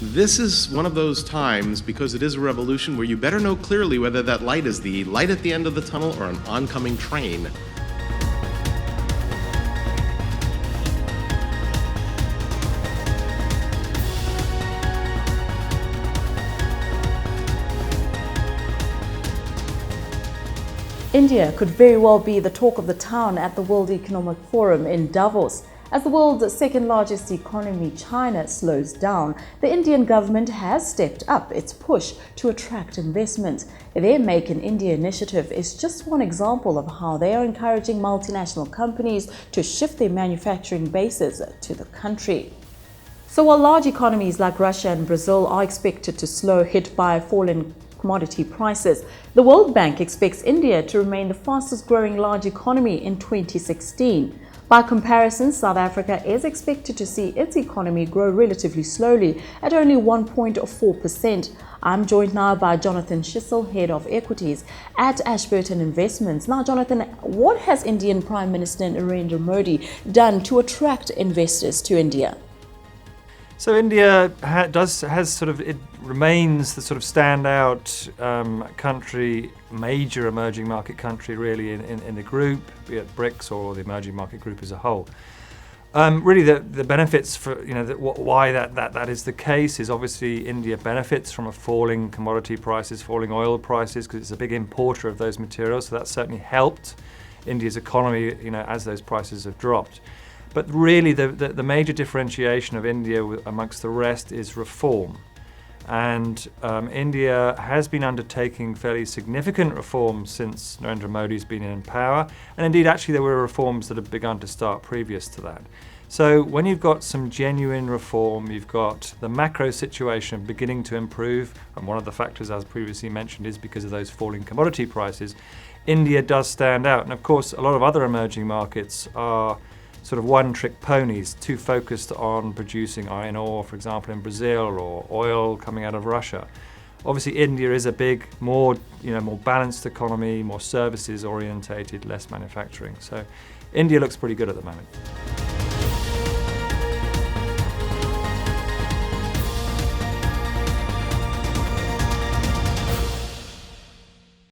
This is one of those times, because it is a revolution, where you better know clearly whether that light is the light at the end of the tunnel or an oncoming train. India could very well be the talk of the town at the World Economic Forum in Davos. As the world's second largest economy, China, slows down, the Indian government has stepped up its push to attract investment. Their Make in India initiative is just one example of how they are encouraging multinational companies to shift their manufacturing bases to the country. So while large economies like Russia and Brazil are expected to slow, hit by a fall in commodity prices, the World Bank expects India to remain the fastest growing large economy in 2016. By comparison, South Africa is expected to see its economy grow relatively slowly at only 1.4%. I'm joined now by Jonathan Schissel, Head of Equities at Ashburton Investments. Now, Jonathan, what has Indian Prime Minister Narendra Modi done to attract investors to India? So India remains the sort of standout country, major emerging market country really in the group, be it BRICS or the emerging market group as a whole. Really the benefits for, why that is the case is obviously India benefits from a falling commodity prices, falling oil prices, because it's a big importer of those materials. So that's certainly helped India's economy, as those prices have dropped. But really the major differentiation of India amongst the rest is reform. And India has been undertaking fairly significant reforms since Narendra Modi's been in power. And indeed, actually, there were reforms that have begun to start previous to that. So when you've got some genuine reform, you've got the macro situation beginning to improve. And one of the factors, as previously mentioned, is because of those falling commodity prices. India does stand out. And of course, a lot of other emerging markets are sort of one-trick ponies, too focused on producing iron ore, for example, in Brazil, or oil coming out of Russia. Obviously, India is a big, more balanced economy, more services orientated, less manufacturing. So India looks pretty good at the moment.